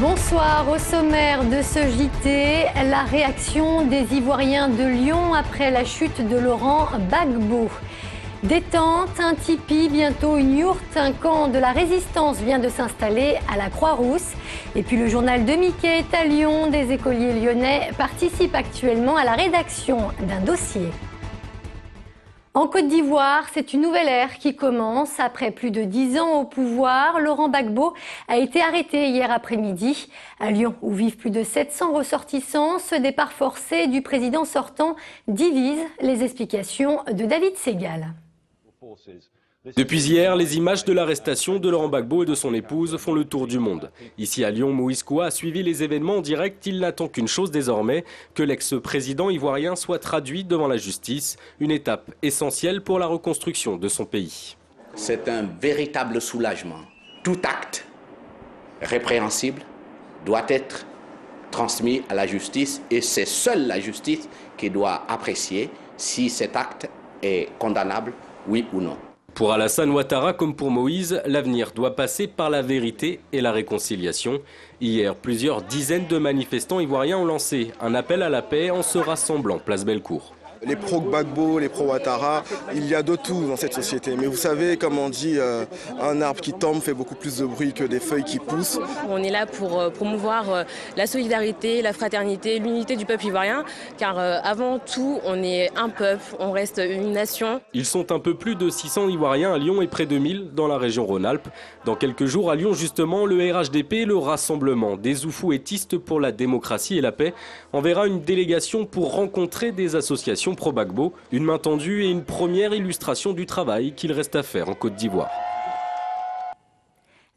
Bonsoir, au sommaire de ce JT, la réaction des Ivoiriens de Lyon après la chute de Laurent Gbagbo. Détente, un tipi, bientôt une yourte, un camp de la résistance vient de s'installer à la Croix-Rousse. Et puis le journal de Mickey est à Lyon, des écoliers lyonnais participent actuellement à la rédaction d'un dossier. En Côte d'Ivoire, c'est une nouvelle ère qui commence. Après plus de 10 ans au pouvoir, Laurent Gbagbo a été arrêté hier après-midi. À Lyon, où vivent plus de 700 ressortissants, ce départ forcé du président sortant divise. Les explications de David Segal. Depuis hier, les images de l'arrestation de Laurent Gbagbo et de son épouse font le tour du monde. Ici à Lyon, Moïse Koua a suivi les événements en direct. Il n'attend qu'une chose désormais, que l'ex-président ivoirien soit traduit devant la justice, une étape essentielle pour la reconstruction de son pays. C'est un véritable soulagement. Tout acte répréhensible doit être transmis à la justice et c'est seule la justice qui doit apprécier si cet acte est condamnable, oui ou non. Pour Alassane Ouattara comme pour Moïse, l'avenir doit passer par la vérité et la réconciliation. Hier, plusieurs dizaines de manifestants ivoiriens ont lancé un appel à la paix en se rassemblant place Bellecour. Les pro-Gbagbo, les pro-Ouattara, il y a de tout dans cette société. Mais vous savez, comme on dit, un arbre qui tombe fait beaucoup plus de bruit que des feuilles qui poussent. On est là pour promouvoir la solidarité, la fraternité, l'unité du peuple ivoirien. Car avant tout, on est un peuple, on reste une nation. Ils sont un peu plus de 600 Ivoiriens à Lyon et près de 1000 dans la région Rhône-Alpes. Dans quelques jours à Lyon, justement, le RHDP, le Rassemblement des oufouettistes pour la démocratie et la paix, enverra une délégation pour rencontrer des associations pro-Gbagbo, une main tendue et une première illustration du travail qu'il reste à faire en Côte d'Ivoire.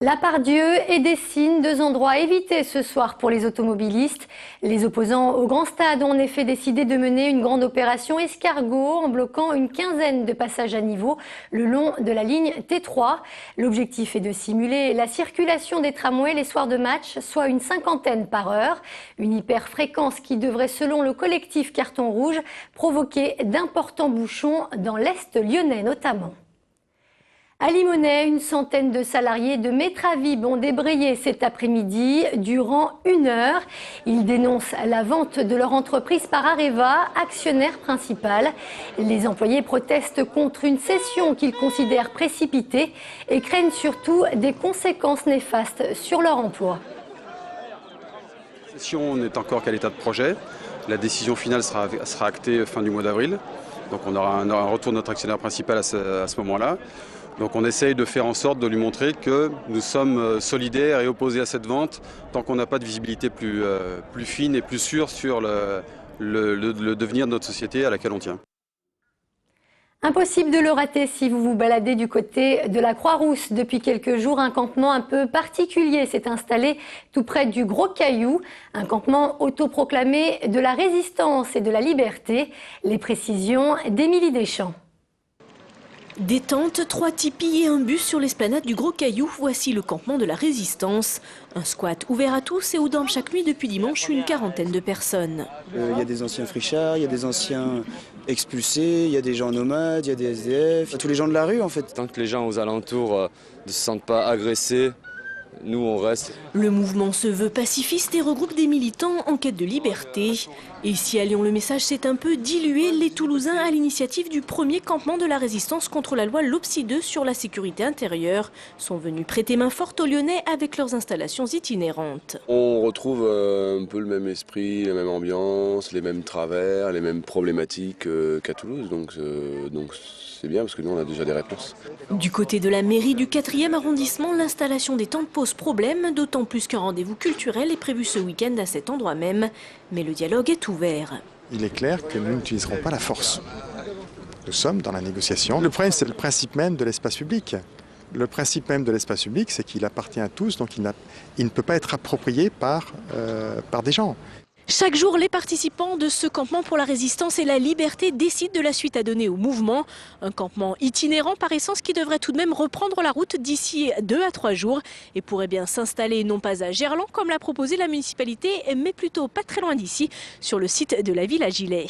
La Part-Dieu et Dessines, deux endroits évités ce soir pour les automobilistes. Les opposants au Grand Stade ont en effet décidé de mener une grande opération escargot en bloquant une quinzaine de passages à niveau le long de la ligne T3. L'objectif est de simuler la circulation des tramways les soirs de match, soit une 50aine par heure. Une hyper-fréquence qui devrait, selon le collectif Carton Rouge, provoquer d'importants bouchons dans l'Est lyonnais notamment. À Limonest, une centaine de salariés de Metravib ont débrayé cet après-midi durant 1 heure. Ils dénoncent la vente de leur entreprise par Areva, actionnaire principal. Les employés protestent contre une cession qu'ils considèrent précipitée et craignent surtout des conséquences néfastes sur leur emploi. La cession n'est encore qu'à l'état de projet. La décision finale sera actée fin du mois d'avril. Donc on aura un retour de notre actionnaire principal à ce moment-là. Donc on essaye de faire en sorte de lui montrer que nous sommes solidaires et opposés à cette vente tant qu'on n'a pas de visibilité plus fine et plus sûre sur le devenir de notre société à laquelle on tient. Impossible de le rater si vous vous baladez du côté de la Croix-Rousse. Depuis quelques jours, un campement un peu particulier s'est installé tout près du Gros Caillou. Un campement autoproclamé de la résistance et de la liberté. Les précisions d'Émilie Deschamps. Détente, 3 tipis et un bus sur l'esplanade du Gros Caillou, voici le campement de la résistance. Un squat ouvert à tous et où dorment chaque nuit depuis dimanche une quarantaine de personnes. Il y a des anciens frichards, il y a des anciens expulsés, il y a des gens nomades, il y a des SDF, tous les gens de la rue en fait. Tant que les gens aux alentours ne se sentent pas agressés, nous on reste. Le mouvement se veut pacifiste et regroupe des militants en quête de liberté. Et si à Lyon le message s'est un peu dilué, les Toulousains à l'initiative du premier campement de la résistance contre la loi LOPSI 2 sur la sécurité intérieure sont venus prêter main forte aux Lyonnais avec leurs installations itinérantes. On retrouve un peu le même esprit, la même ambiance, les mêmes travers, les mêmes problématiques qu'à Toulouse. Donc c'est bien parce que nous on a déjà des réponses. Du côté de la mairie du 4e arrondissement, l'installation des tentes pose problème, d'autant plus qu'un rendez-vous culturel est prévu ce week-end à cet endroit même. Mais le dialogue est ouvert. Il est clair que nous n'utiliserons pas la force. Nous sommes dans la négociation. Le problème, c'est le principe même de l'espace public. Le principe même de l'espace public, c'est qu'il appartient à tous, donc il ne peut pas être approprié par des gens. Chaque jour, les participants de ce campement pour la résistance et la liberté décident de la suite à donner au mouvement. Un campement itinérant par essence qui devrait tout de même reprendre la route d'ici 2 à 3 jours et pourrait bien s'installer non pas à Gerland comme l'a proposé la municipalité, mais plutôt pas très loin d'ici, sur le site de la ville à Gilet.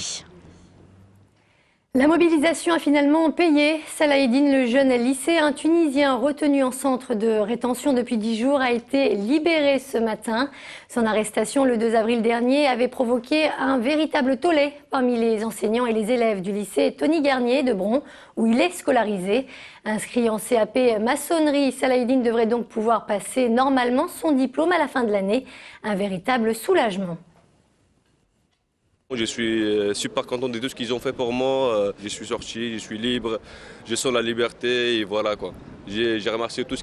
La mobilisation a finalement payé. Salah Eddine, le jeune lycéen tunisien retenu en centre de rétention depuis 10 jours, a été libéré ce matin. Son arrestation le 2 avril dernier avait provoqué un véritable tollé parmi les enseignants et les élèves du lycée Tony Garnier de Bron, où il est scolarisé. Inscrit en CAP maçonnerie, Salah Eddine devrait donc pouvoir passer normalement son diplôme à la fin de l'année. Un véritable soulagement. Je suis super content de tout ce qu'ils ont fait pour moi. Je suis sorti, je suis libre, je sens la liberté et voilà quoi. J'ai remercié tous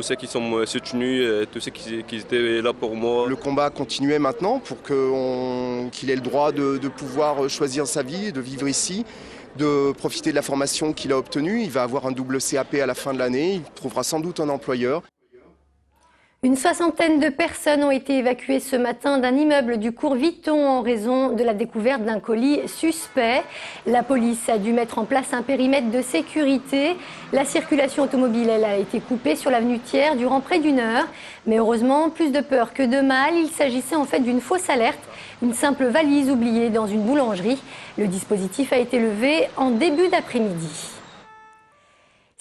ceux qui sont soutenus, tous ceux qui étaient là pour moi. Le combat continuait maintenant pour qu'il ait le droit de pouvoir choisir sa vie, de vivre ici, de profiter de la formation qu'il a obtenue. Il va avoir un double CAP à la fin de l'année, il trouvera sans doute un employeur. Une soixantaine de personnes ont été évacuées ce matin d'un immeuble du cours Vuitton en raison de la découverte d'un colis suspect. La police a dû mettre en place un périmètre de sécurité. La circulation automobile, elle, a été coupée sur l'avenue Thiers durant près d'1 heure. Mais heureusement, plus de peur que de mal, il s'agissait en fait d'une fausse alerte, une simple valise oubliée dans une boulangerie. Le dispositif a été levé en début d'après-midi.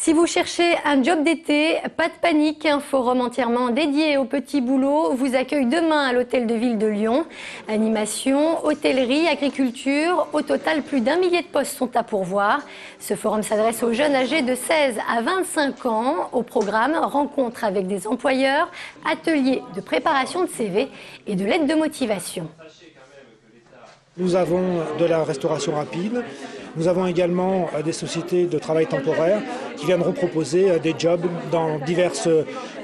Si vous cherchez un job d'été, pas de panique, un forum entièrement dédié aux petits boulots vous accueille demain à l'hôtel de ville de Lyon. Animation, hôtellerie, agriculture, au total plus d'1 millier de postes sont à pourvoir. Ce forum s'adresse aux jeunes âgés de 16 à 25 ans. Au programme, rencontres avec des employeurs, ateliers de préparation de CV et de l'aide de motivation. Nous avons de la restauration rapide. Nous avons également des sociétés de travail temporaire qui viendront proposer des jobs dans divers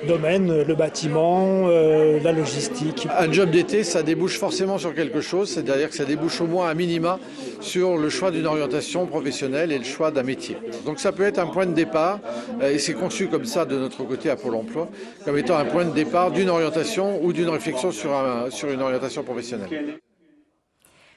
domaines, le bâtiment, la logistique. Un job d'été, ça débouche forcément sur quelque chose, c'est-à-dire que ça débouche au moins à minima sur le choix d'une orientation professionnelle et le choix d'un métier. Donc ça peut être un point de départ, et c'est conçu comme ça de notre côté à Pôle emploi, comme étant un point de départ d'une orientation ou d'une réflexion sur une orientation professionnelle.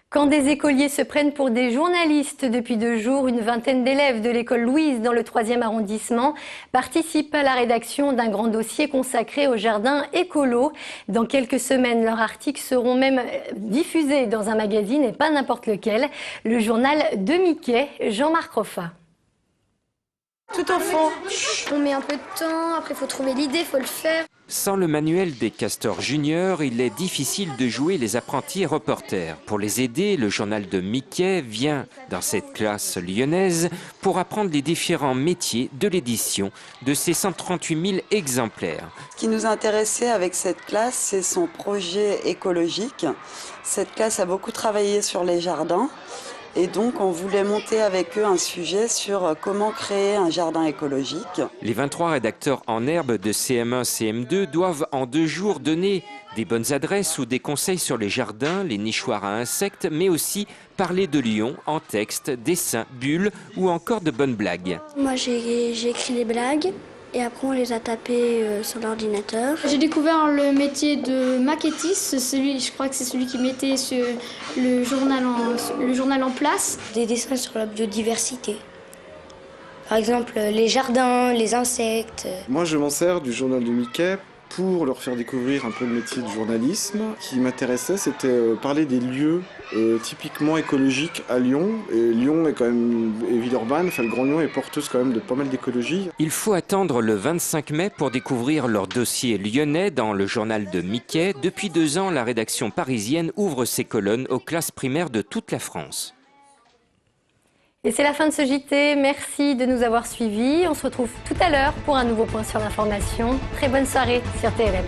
Quand des écoliers se prennent pour des journalistes depuis 2 jours, une vingtaine d'élèves de l'école Louise dans le 3e arrondissement participent à la rédaction d'un grand dossier consacré au jardin écolo. Dans quelques semaines, leurs articles seront même diffusés dans un magazine et pas n'importe lequel, le journal de Mickey, Jean-Marc Roffa. Tout enfant, on met un peu de temps, après il faut trouver l'idée, il faut le faire. Sans le manuel des castors juniors, il est difficile de jouer les apprentis reporters. Pour les aider, le journal de Mickey vient dans cette classe lyonnaise pour apprendre les différents métiers de l'édition de ces 138 000 exemplaires. Ce qui nous a intéressé avec cette classe, c'est son projet écologique. Cette classe a beaucoup travaillé sur les jardins. Et donc, on voulait monter avec eux un sujet sur comment créer un jardin écologique. Les 23 rédacteurs en herbe de CM1, CM2 doivent en 2 jours donner des bonnes adresses ou des conseils sur les jardins, les nichoirs à insectes, mais aussi parler de Lyon en texte, dessin, bulles ou encore de bonnes blagues. Moi, j'ai écrit les blagues. Et après, on les a tapés sur l'ordinateur. J'ai découvert le métier de maquettiste. Je crois que c'est celui qui mettait le journal en place. Des dessins sur la biodiversité. Par exemple, les jardins, les insectes. Moi, je m'en sers du journal de Mickey pour leur faire découvrir un peu le métier de journalisme. Ce qui m'intéressait, c'était parler des lieux typiquement écologiques à Lyon. Et Lyon est quand même, et Villeurbanne, enfin le Grand Lyon est porteuse quand même de pas mal d'écologie. Il faut attendre le 25 mai pour découvrir leur dossier lyonnais dans le journal de Mickey. Depuis 2 ans, la rédaction parisienne ouvre ses colonnes aux classes primaires de toute la France. Et c'est la fin de ce JT. Merci de nous avoir suivis. On se retrouve tout à l'heure pour un nouveau point sur l'information. Très bonne soirée sur TRL.